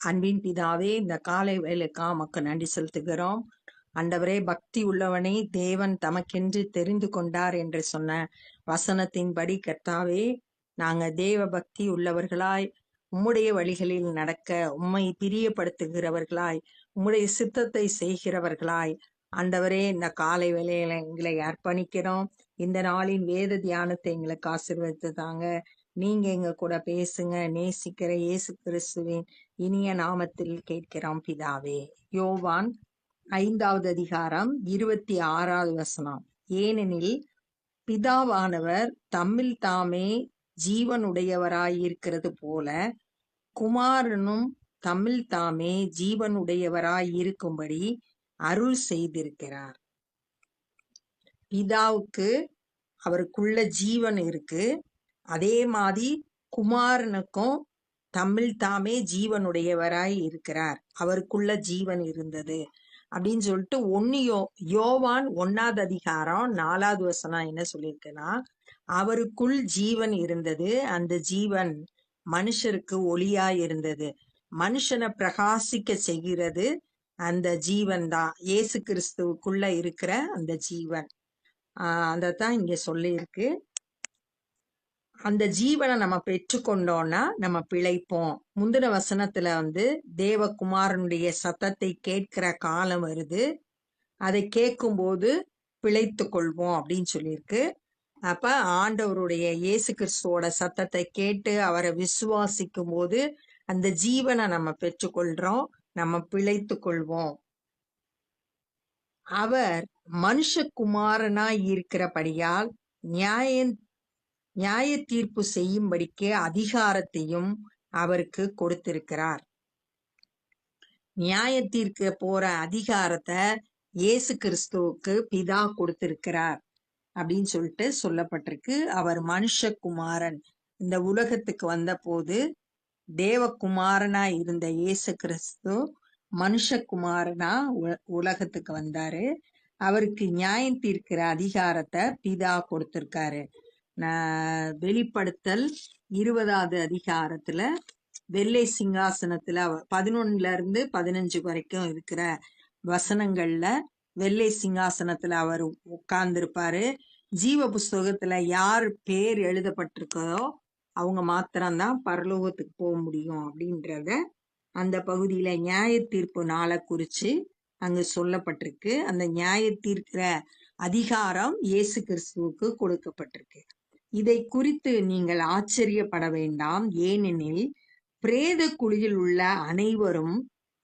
அன்பின் பிதாவே, இந்த காலை வேலைக்கா உமக்கு நன்றி செலுத்துகிறோம். ஆண்டவரே, பக்தி உள்ளவனை தேவன் தமக்கென்று தெரிந்து கொண்டார் என்று சொன்ன வசனத்தின்படி கர்த்தாவே, நாங்க தேவ பக்தி உள்ளவர்களாய் உம்முடைய வழிகளில் நடக்க, உம்மை பிரியப்படுத்துகிறவர்களாய், உம்முடைய சித்தத்தை செய்கிறவர்களாய், ஆண்டவரே, இந்த காலை வேளையில எங்களை அர்ப்பணிக்கிறோம். இந்த நாளின் வேத தியானத்தை எங்களுக்கு ஆசீர்வதித்து தாங்க. நீங்க எங்க கூட பேசுங்க. நேசிக்கிற இயேசு கிறிஸ்துவின் இனிய நாமத்தில் கேட்கிறோம் பிதாவே. யோவான் 5வது அதிகாரம் 26வது வசனம். ஏனெனில் பிதாவானவர் தம்மில் தாமே ஜீவனுடையவராயிருக்கிறது போல குமாரனும் தம்மில் தாமே ஜீவனுடையவராயிருக்கும்படி அருள் செய்திருக்கிறார். பிதாவுக்கு அவருக்குள்ள ஜீவன் இருக்கு, அதே மாதிரி குமாரனுக்கும் தம்மில் தாமே ஜீவனுடையவராய் இருக்கிறார், அவருக்குள்ள ஜீவன் இருந்தது அப்படின்னு சொல்லிட்டு யோவான் 1வது அதிகாரம் 4வது வசனம் என்ன சொல்லியிருக்குன்னா, அவருக்குள் ஜீவன் இருந்தது, அந்த ஜீவன் மனுஷருக்கு ஒளியாய் இருந்தது, மனுஷனை பிரகாசிக்க செய்கிறது அந்த ஜீவன் தான், இயேசு கிறிஸ்துவுக்குள்ள இருக்கிற அந்த ஜீவன். அதைத்தான் இங்க சொல்லியிருக்கு. அந்த ஜீவனை நம்ம பெற்றுக்கொண்டோம்னா நம்ம பிழைப்போம். முந்தின வசனத்துல தேவகுமாரனுடைய சத்தத்தை கேட்கிற காலம் வருது, அதை கேட்கும்போது பிழைத்து கொள்வோம் அப்படின்னு சொல்லியிருக்கு. அப்ப ஆண்டவருடைய இயேசு கிறிஸ்துவோட சத்தத்தை கேட்டு அவரை விசுவாசிக்கும் போது அந்த ஜீவனை நம்ம பெற்றுக்கொள்றோம், நம்ம பிழைத்து கொள்வோம். அவர் மனுஷகுமாரனாய் இருக்கிறபடியால் நியாய தீர்ப்பு செய்யும்படிக்கு அதிகாரத்தையும் அவருக்கு கொடுத்திருக்கிறார். நியாய தீர்க்க போற அதிகாரத்தை இயேசு கிறிஸ்துவுக்கு பிதா கொடுத்திருக்கிறார் அப்படின்னு சொல்லிட்டு சொல்லப்பட்டிருக்கு. அவர் மனுஷகுமாரன் இந்த உலகத்துக்கு வந்த போது தேவகுமாரனா இருந்த இயேசு கிறிஸ்து மனுஷகுமாரனா உலகத்துக்கு வந்தாரு. அவருக்கு நியாயம் தீர்க்கிற அதிகாரத்தை பிதா கொடுத்திருக்காரு. வெளிப்படுத்தல் 20வது அதிகாரத்துல வெள்ளை சிங்காசனத்துல 11 - 15 வரைக்கும் இருக்கிற வசனங்கள்ல வெள்ளை சிங்காசனத்துல அவர் உட்கார்ந்திருப்பாரு. ஜீவ புஸ்தகத்துல யார் பேர் எழுதப்பட்டிருக்கதோ அவங்க மாத்திரம்தான் பரலோகத்துக்கு போக முடியும் அப்படின்றத அந்த பகுதியில நியாய தீர்ப்பு நாளை குறிச்சு அங்கு சொல்லப்பட்டிருக்கு. அந்த நியாய தீர்க்கிற அதிகாரம் இயேசு கிறிஸ்துவுக்கு கொடுக்கப்பட்டிருக்கு. இதை குறித்து நீங்கள் ஆச்சரியப்பட வேண்டாம், ஏனெனில் பிரேத குழியில் உள்ள அனைவரும்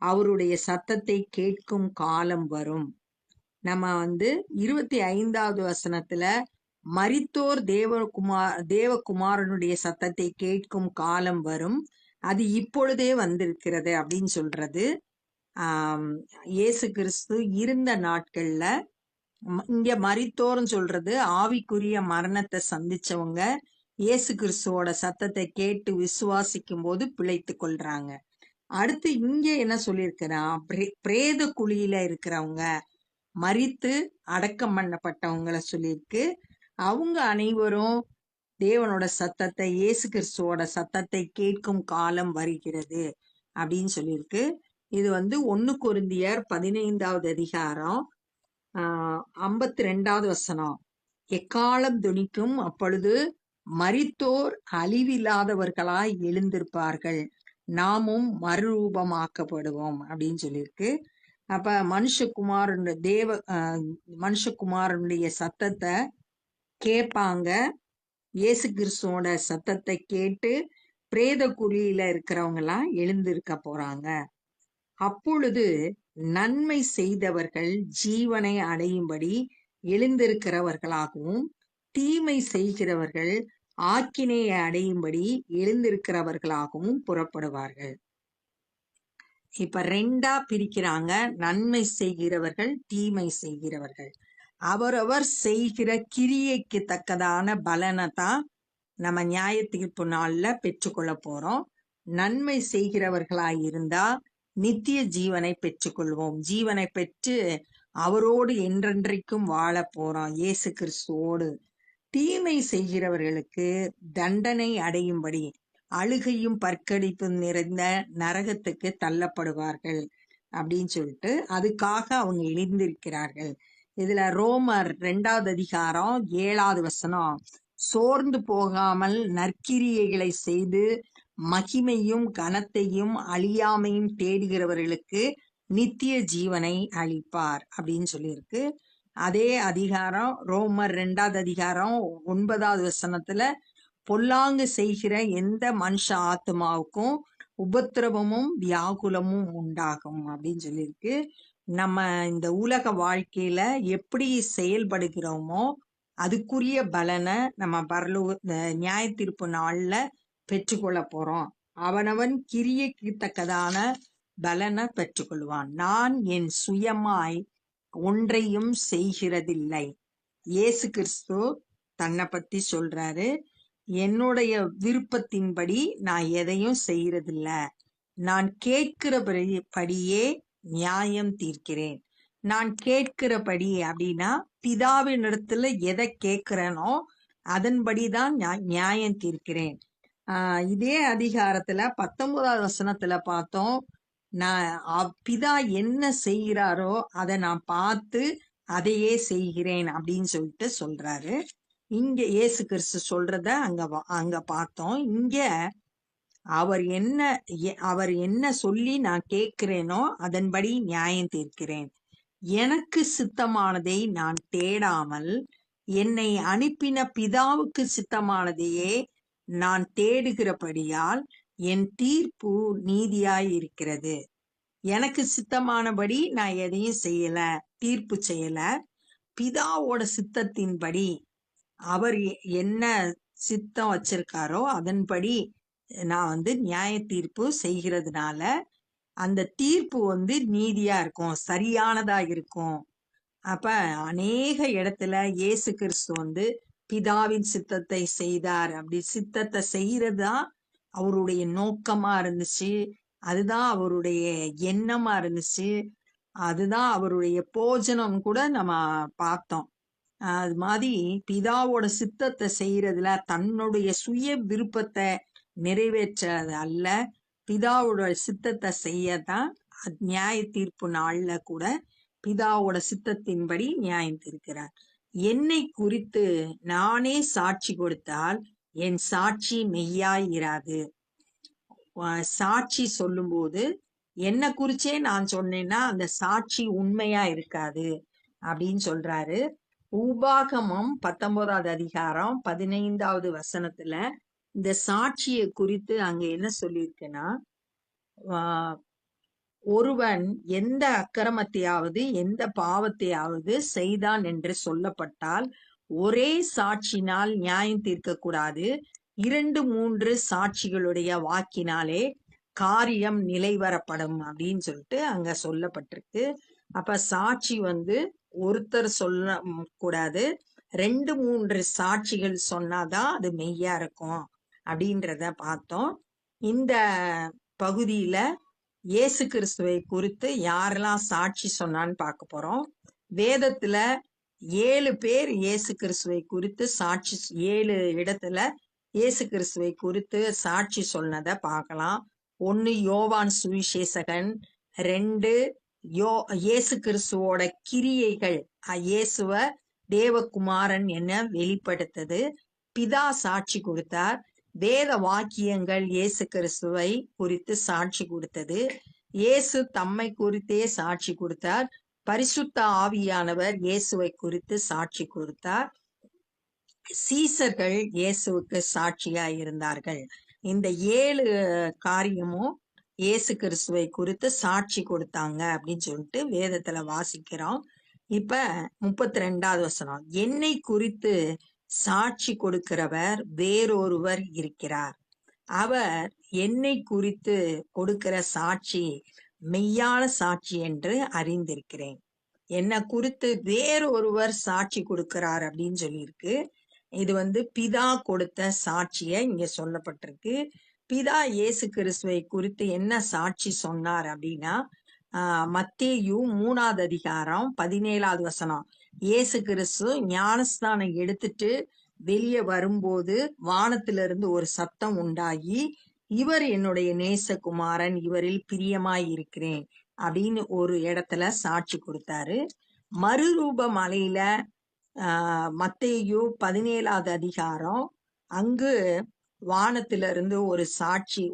அவருடைய சத்தத்தை கேட்கும் காலம் வரும். நம்ம 25வது வசனத்துல மரித்தோர் தேவகுமாரனுடைய சத்தத்தை கேட்கும் காலம் வரும், அது இப்பொழுதே வந்திருக்கிறது அப்படின்னு சொல்றது இயேசு கிறிஸ்து இருந்த நாட்கள்ல. இங்க மரித்தோர்னு சொல்றது ஆவிக்குரிய மரணத்தை சந்திச்சவங்க இயேசு கிறிஸ்துவோட சத்தத்தை கேட்டு விசுவாசிக்கும் போது பிழைத்து கொள்றாங்க. அடுத்து இங்க என்ன சொல்லியிருக்கிறா, பிரேத குழியில இருக்கிறவங்க, மரித்து அடக்கம் பண்ணப்பட்டவங்களை சொல்லியிருக்கு. அவங்க அனைவரும் தேவனோட சத்தத்தை, இயேசு கிறிஸ்துவோட சத்தத்தை கேட்கும் காலம் வருகிறது அப்படின்னு சொல்லியிருக்கு. இது 1 கொரிந்தியர் 15வது அதிகாரம் 52வது வசனம். எக்காலம் துணிக்கும், அப்பொழுது மரித்தோர் அழிவில்லாதவர்களாய் எழுந்திருப்பார்கள், நாமும் மறுரூபமாக்கப்படுவோம் அப்படின்னு சொல்லியிருக்கு. அப்ப மனுஷகுமாரனுடைய சத்தத்தை கேட்பாங்க, இயேசு கிறிஸ்துவோட சத்தத்தை கேட்டு பிரேத குழியில இருக்கிறவங்க எல்லாம் எழுந்திருக்க போறாங்க. அப்பொழுது நன்மை செய்தவர்கள் ஜீவனை அடையும்படி எழுந்திருக்கிறவர்களாகவும், தீமை செய்கிறவர்கள் ஆக்கினையை அடையும்படி எழுந்திருக்கிறவர்களாகவும் புறப்படுவார்கள். இப்ப 2ஆ பிரிக்கிறாங்க, நன்மை செய்கிறவர்கள், தீமை செய்கிறவர்கள். அவரவர் செய்கிற கிரியைக்கு தக்கதான பலனை தான் நம்ம நியாய தீர்ப்பு நாள்ல பெற்றுக்கொள்ள போறோம். நன்மை செய்கிறவர்களாய் இருந்தா நித்திய ஜீவனை பெற்றுக்கொள்வோம், ஜீவனை பெற்று அவரோடு என்றென்றைக்கும் வாழ போறோம் இயேசு கிறிஸ்துவோடு. தீமை செய்கிறவர்களுக்கு தண்டனை அடையும்படி, அழுகையும் பற்கடிப்பும் நிறைந்த நரகத்துக்கு தள்ளப்படுவார்கள் அப்படின்னு சொல்லிட்டு அதுக்காக அவங்க எழுந்திருக்கிறார்கள். இதுல ரோமர் 2வது அதிகாரம் 7வது வசனம், சோர்ந்து போகாமல் நற்கிரியைகளை செய்து மகிமையும் கனத்தையும் அழியாமையும் தேடுகிறவர்களுக்கு நித்திய ஜீவனை அளிப்பார் அப்படின்னு சொல்லியிருக்கு. அதே அதிகாரம் ரோமர் 2வது அதிகாரம் 9வது வசனத்துல, பொல்லாங்கு செய்கிற எந்த மனுஷ ஆத்மாவுக்கும் உபத்திரவமும் வியாகுலமும் உண்டாகும் அப்படின்னு சொல்லியிருக்கு. நம்ம இந்த உலக வாழ்க்கையில எப்படி செயல்படுகிறோமோ அதுக்குரிய பலனை நம்ம நியாய தீர்ப்பு நாள்ல பெற்றுக்கொள்ள போறோம். அவனவன் கிரியைக்கு தக்கதான பலனை பெற்றுக்கொள்வான். நான் என் சுயமாய் ஒன்றையும் செய்கிறதில்லை. இயேசு கிறிஸ்து தன்னை பத்தி சொல்றாரு, என்னுடைய விருப்பத்தின்படி நான் எதையும் செய்யறதில்ல, நான் கேட்கிறபடியே நியாயம் தீர்க்கிறேன். நான் கேட்கிறபடி அப்படின்னா பிதாவினிடத்துல எதை கேட்கிறேனோ அதன்படிதான் நியாயம் தீர்க்கிறேன். இதே அதிகாரத்துல 19வது வசனத்துல பார்த்தோம், நான் பிதா என்ன செய்கிறாரோ அதை நான் பார்த்து அதையே செய்கிறேன் அப்படின்னு சொல்லிட்டு சொல்றாரு. இங்க இயேசு கிறிஸ்து சொல்றத அங்க பார்த்தோம். இங்க அவர் என்ன சொல்லி நான் கேட்கிறேனோ அதன்படி நியாயம் தீர்க்கிறேன். எனக்கு சித்தமானதை நான் தேடாமல் என்னை அனுப்பின பிதாவுக்கு சித்தமானதையே நான் தேடுகிறபடியால் என் தீர்ப்பு நீதியாய் இருக்கிறது. எனக்கு சித்தமானபடி நான் எதையும் செய்யல, தீர்ப்பு செய்யல. பிதாவோட சித்தத்தின்படி அவர் என்ன சித்தம் வச்சிருக்காரோ அதன்படி நான் நியாய தீர்ப்பு செய்கிறதுனால அந்த தீர்ப்பு நீதியா இருக்கும், சரியானதா இருக்கும். அப்ப அநேக இடத்துல இயேசு கிறிஸ்து பிதாவின் சித்தத்தை செய்தார். அப்படி சித்தத்தை செய்யறதுதான் அவருடைய நோக்கமா இருந்துச்சு, அதுதான் அவருடைய எண்ணமா இருந்துச்சு, அதுதான் அவருடைய போஜனம் கூட நம்ம பார்த்தோம். அது மாதிரி பிதாவோட சித்தத்தை செய்யறதுல தன்னுடைய சுய விருப்பத்தை நிறைவேற்றது அல்ல, பிதாவோட சித்தத்தை செய்யத்தான் நியாய தீர்ப்பு நாள்ல கூட பிதாவோட சித்தத்தின்படி நியாயம் தீர்க்கிறார். என்னை குறித்து நானே சாட்சி கொடுத்தால் என் சாட்சி மெய்யாய் இராது. சாட்சி சொல்லும் போது என்ன குறிச்சே நான் சொன்னேன்னா அந்த சாட்சி உண்மையா இருக்காது அப்படின்னு சொல்றாரு. உபாகமம் 19வது அதிகாரம் 15வது வசனத்துல இந்த சாட்சியை குறித்து அங்க என்ன சொல்லியிருக்குன்னா, ஒருவன் எந்த அக்கிரமத்தையாவது எந்த பாவத்தையாவது செய்தான் என்று சொல்லப்பட்டால் ஒரே சாட்சினால் நியாயம் தீர்க்க கூடாது, 2-3 சாட்சிகளுடைய வாக்கினாலே காரியம் நிலைவரப்படும் அப்படின்னு சொல்லிட்டு அங்க சொல்லப்பட்டிருக்கு. அப்ப சாட்சி ஒருத்தர் சொல்ல கூடாது, 2-3 சாட்சிகள் சொன்னாதான் அது மெய்யா இருக்கும் அப்படின்றத பார்த்தோம். இந்த பகுதியில இயேசு கிறிஸ்துவை குறித்து யாரெல்லாம் சாட்சி சொன்னான்னு பார்க்க போறோம். வேதத்துல 7 பேர் இயேசு கிறிஸ்துவை குறித்து சாட்சி, 7 இடத்துல இயேசு கிறிஸ்துவை குறித்து சாட்சி சொன்னதை பார்க்கலாம். 1 யோவான் சுவிசேஷகன், 2 இயேசு கிறிஸ்துவோட கிரியைகள், இயேசுவ தேவகுமாரன் என வெளிப்படுத்தது, பிதா சாட்சி கொடுத்தார், வேத வாக்கியங்கள் இயேசு கிறிஸ்துவை குறித்து சாட்சி கொடுத்தது, இயேசு தம்மை குறித்தே சாட்சி கொடுத்தார், பரிசுத்த ஆவியானவர் இயேசுவை குறித்து சாட்சி கொடுத்தார், சீசர்கள் இயேசுவுக்கு சாட்சியா இருந்தார்கள். இந்த 7 காரியமும் இயேசு கிறிஸ்துவை குறித்து சாட்சி கொடுத்தாங்க அப்படின்னு சொல்லிட்டு வேதத்துல வாசிக்கிறோம். இப்ப 32வது வசனம், என்னை குறித்து சாட்சி கொடுக்கிறவர் வேறொருவர் இருக்கிறார், அவர் என்னை குறித்து கொடுக்கிற சாட்சி மெய்யான சாட்சி என்று அறிந்திருக்கிறேன். என்னை குறித்து வேறொருவர் சாட்சி கொடுக்கிறார் அப்படின்னு சொல்லியிருக்கு. இது பிதா கொடுத்த சாட்சிய இங்க சொல்லப்பட்டிருக்கு. பிதா இயேசு கிறிஸ்துவை குறித்து என்ன சாட்சி சொன்னார் அப்படின்னா, மத்தேயு 3வது அதிகாரம் 17வது வசனம், இயேசு கிறிஸ்து ஞானஸ்தானம் எடுத்துட்டு வெளியே வரும்போது வானத்திலிருந்து ஒரு சத்தம் உண்டாகி இவர் என்னுடைய நேசகுமாரன், இவரில் பிரியமாய் இருக்கிறேன் அப்படின்னு ஒரு இடத்துல சாட்சி கொடுத்தாரு. மறுரூப மலையில மத்தேயு 17வது அதிகாரம், அங்கு வானத்திலிருந்து ஒரு சாட்சி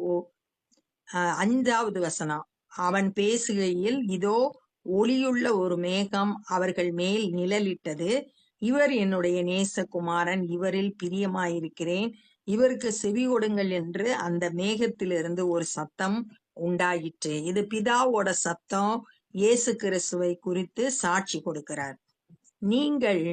5வது வசனம், அவன் பேசுகையில், இதோ ஒளியுள்ள ஒரு மேகம் அவர்கள் மேல் நிழலிட்டது, இவர் என்னுடைய நேசகுமாரன், இவரில் பிரியமாயிருக்கிறேன், இவருக்கு செவி கொடுங்கள் என்று அந்த மேகத்திலிருந்து ஒரு சத்தம் உண்டாயிற்று. இது பிதாவோட சத்தம் இயேசு கிறிஸ்துவை குறித்து சாட்சி கொடுக்கிறார். நீங்கள்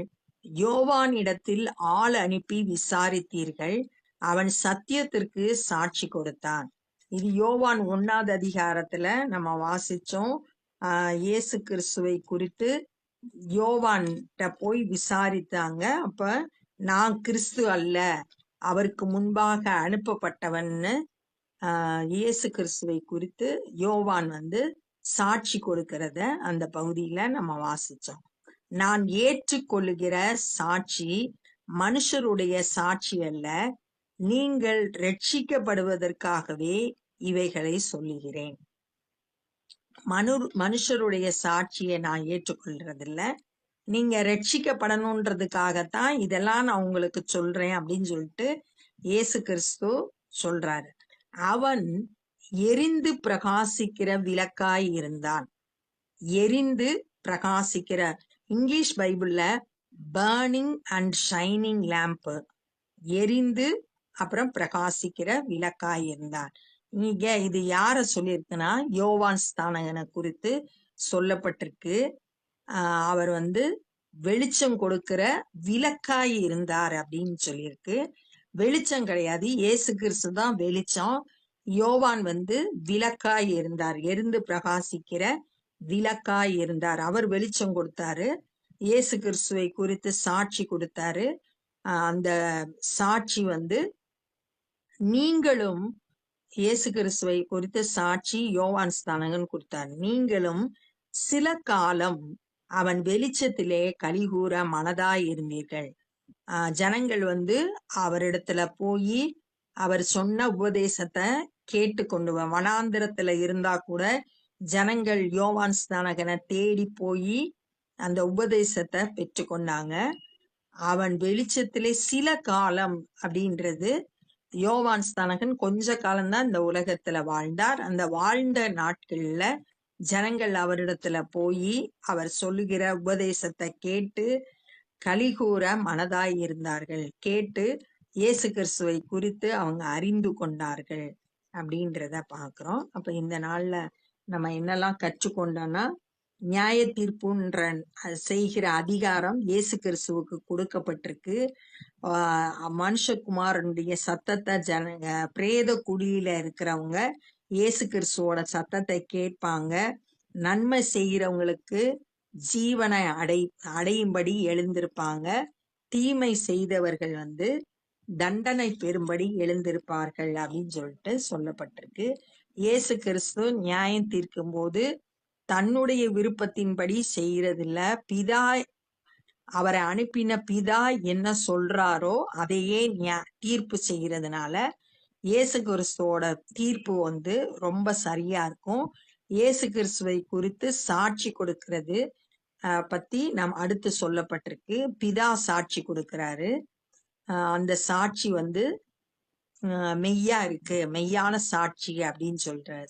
யோவானிடத்தில் ஆள் அனுப்பி விசாரித்தீர்கள், அவன் சத்தியத்திற்கு சாட்சி கொடுத்தான். இது யோவான் 1வது அதிகாரத்துல நம்ம வாசிச்சோம். இயேசு கிறிஸ்துவை குறித்து யோவான்கிட்ட போய் விசாரித்தாங்க. அப்ப நான் கிறிஸ்து அல்ல, அவருக்கு முன்பாக அனுப்பப்பட்டவன்னு இயேசு கிறிஸ்துவை குறித்து யோவான் சாட்சி கொடுக்கிறத அந்த பகுதியில நம்ம வாசிச்சோம். நான் ஏற்றுக்கொள்ளுகிற சாட்சி மனுஷருடைய சாட்சி அல்ல, நீங்கள் ரட்சிக்கப்படுவதற்காகவே இவைகளை சொல்லுகிறேன். மனுஷருடைய சாட்சியை நான் ஏற்றுக்கொள்றதில்ல, நீங்க ரட்சிக்கப்படணுன்றதுக்காகத்தான் இதெல்லாம் நான் உங்களுக்கு சொல்றேன் அப்படின்னு சொல்லிட்டு இயேசு கிறிஸ்து சொல்றாரு. அவன் எரிந்து பிரகாசிக்கிற விளக்காய் இருந்தான். எரிந்து பிரகாசிக்கிற, இங்கிலீஷ் பைபிள்ல பர்னிங் அண்ட் ஷைனிங் லேம்ப், எரிந்து அப்புறம் பிரகாசிக்கிற விளக்காய் இருந்தான். இங்க இது யார சொல்லியிருக்குன்னா யோவான் ஸ்நானகனை குறித்து சொல்லப்பட்டிருக்கு. அவர் வெளிச்சம் கொடுக்கிற விளக்காய் இருந்தார் அப்படின்னு சொல்லியிருக்கு. வெளிச்சம் கிடையாது, இயேசு கிறிஸ்து தான் வெளிச்சம். யோவான் விளக்காய் இருந்தார், எரிந்து பிரகாசிக்கிற விளக்காய் இருந்தார். அவர் வெளிச்சம் கொடுத்தாரு, இயேசு கிறிஸ்துவை குறித்து சாட்சி கொடுத்தாரு. அந்த சாட்சி நீங்களும் இயேசு கிறிஸ்துவை குறித்து சாட்சி யோவான் ஸ்நானகன் கொடுத்தார். நீங்களும் சில காலம் அவன் வெளிச்சத்திலே கலிகூற மனதாய் இருந்தீர்கள். ஜனங்கள் அவரிடத்துல போய் அவர் சொன்ன உபதேசத்தை கேட்டு கொண்டு வனாந்திரத்துல இருந்தா கூட ஜனங்கள் யோவான் ஸ்நானகனை தேடி போய் அந்த உபதேசத்தை பெற்று கொண்டாங்க. அவன் வெளிச்சத்திலே சில காலம் அப்படின்றது, யோவான் ஸ்நானகன் கொஞ்ச காலம்தான் இந்த உலகத்துல வாழ்ந்தார். அந்த வாழ்ந்த நாட்கள்ல ஜனங்கள் அவரிடத்துல போய் அவர் சொல்லுகிற உபதேசத்தை கேட்டு கலிகூற மனதாய் இருந்தார்கள். கேட்டு இயேசு கிறிஸ்துவை குறித்து அவங்க அறிந்து கொண்டார்கள் அப்படின்றத பாக்குறோம். அப்ப இந்த நாள்ல நம்ம என்னெல்லாம் கற்றுக்கொண்டோம்னா, நியாய தீர்ப்புன்ற செய்கிற அதிகாரம் இயேசு கிறிஸ்துவுக்கு கொடுக்கப்பட்டிருக்கு. மனுஷகுமாரனுடைய சத்தத்தை பிரேத குழியில இருக்கிறவங்க இயேசு கிறிஸ்துவோட சத்தத்தை கேட்பாங்க. நன்மை செய்கிறவங்களுக்கு ஜீவனை அடையும்படி எழுந்திருப்பாங்க. தீமை செய்தவர்கள் தண்டனை பெறும்படி எழுந்திருப்பார்கள் அப்படின்னு சொல்லிட்டு சொல்லப்பட்டிருக்கு. இயேசு கிறிஸ்து நியாயம் தீர்க்கும் போது தன்னுடைய விருப்பத்தின்படி செய்யறதில்ல, பிதா அவரை அனுப்பின பிதா என்ன சொல்றாரோ அதையே தீர்ப்பு செய்யறதுனால இயேசு கிறிஸ்துவோட தீர்ப்பு ரொம்ப சரியா இருக்கும். இயேசு கிறிஸ்துவை குறித்து சாட்சி கொடுக்கிறது பத்தி நாம் அடுத்து சொல்லப்பட்டிருக்கு. பிதா சாட்சி கொடுக்கிறாரு. அந்த சாட்சி மெய்யா இருக்கு, மெய்யான சாட்சி அப்படின்னு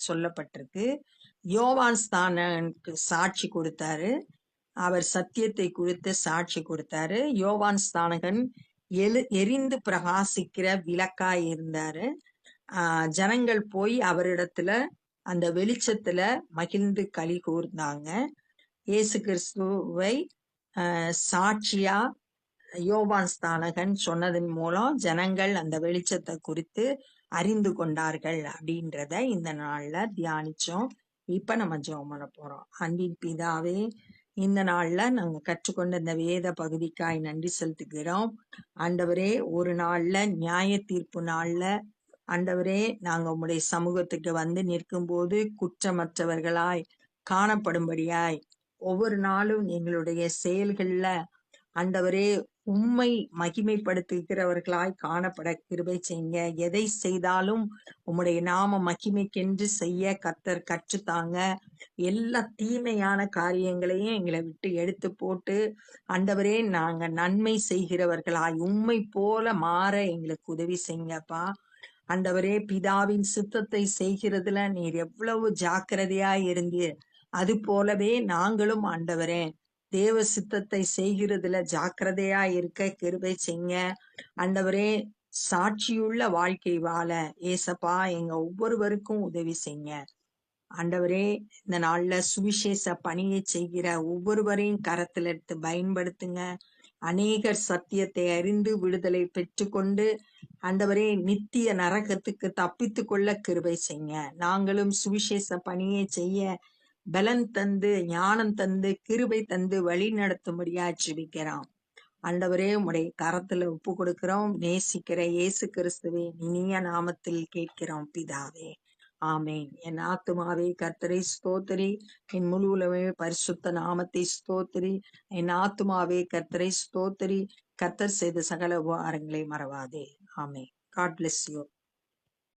சொல்லப்பட்டிருக்கு. யோவான் ஸ்நானகனுக்கு சாட்சி கொடுத்தாரு, அவர் சத்தியத்தை குறித்து சாட்சி கொடுத்தாரு. யோவான் ஸ்நானகன் எரிந்து பிரகாசிக்கிற விளக்காய் இருந்தாரு. ஜனங்கள் போய் அவரிடத்துல அந்த வெளிச்சத்துல மகிழ்ந்து களி கூர்ந்தாங்க. இயேசு கிறிஸ்துவை சாட்சியா யோவான் ஸ்நானகன் சொன்னதன் மூலம் ஜனங்கள் அந்த வெளிச்சத்தை குறித்து அறிந்து கொண்டார்கள் அப்படின்றத இந்த நாள்ல தியானிச்சோம். இப்ப நம்ம ஜெபம் பண்ண போறோம். அன்பின் பிதாவே, இந்த நாள்ல நாங்க கற்றுக்கொண்ட இந்த வேத பகுதிக்காய் நன்றி செலுத்துகிறோம். ஆண்டவரே, ஒரு நாள்ல நியாய தீர்ப்பு நாள்ல ஆண்டவரே நாங்க உங்களுடைய சமூகத்துக்கு நிற்கும் போது குற்றமற்றவர்களாய் காணப்படும்படியாய் ஒவ்வொரு நாளும் எங்களுடைய செயல்கள்ல ஆண்டவரே உம்மை மகிமைப்படுத்துகிறவர்களாய் காணப்பட கிருபை செய்யுங்க. எதை செய்தாலும் உம்முடைய நாம மகிமைக்கென்று செய்ய கர்த்தர் கற்றுத்தாங்க. எல்லா தீமையான காரியங்களையும் எங்களை விட்டு எடுத்து போட்டு, ஆண்டவரே நாங்க நன்மை செய்கிறவர்களாய் உம்மை போல மாற எங்களுக்கு உதவி செய்யுங்கப்பா. ஆண்டவரே, பிதாவின் சித்தத்தை செய்கிறதுல நீர் எவ்வளவு ஜாக்கிரதையாய் இருந்தீர், அது போலவே நாங்களும் ஆண்டவரே தேவ சித்தத்தை செய்கிறதுல ஜாக்கிரதையா இருக்க கிருபை செய்யுங்க. ஆண்டவரே, சாட்சியுள்ள வாழ்க்கை வாழ ஏசப்பா எங்க ஒவ்வொருவருக்கும் உதவி செய்யுங்க. ஆண்டவரே, இந்த நாள்ல சுவிசேஷ பணியை செய்கிற ஒவ்வொருவரையும் கரத்தில் எடுத்து பயன்படுத்துங்க. அநேகர் சத்தியத்தை அறிந்து விடுதலை பெற்றுக்கொண்டு ஆண்டவரே நித்திய நரகத்துக்கு தப்பித்து கொள்ள கிருபை செய்யுங்க. நாங்களும் சுவிசேஷ பணியை செய்ய பலன் தந்து ஞானம் தந்து கிருபை தந்து வழி நடத்தும்படியா ஜெபிக்கிறோம். ஆண்டவரே, உம்முடைய கரத்துல ஒப்பு கொடுக்கிறோம். நேசிக்கிற இயேசு கிறிஸ்துவின் இனிய நாமத்தில் கேட்கிறோம் பிதாவே, ஆமேன். என் ஆத்துமாவே கர்த்தரை ஸ்தோத்திரி, என் முழு உலகமே பரிசுத்த நாமத்தை ஸ்தோத்திரி. என் ஆத்துமாவே கர்த்தரை ஸ்தோத்திரி, கர்த்தர் செய்த சகல உபகாரங்களை மறவாதே. ஆமேன். God bless you.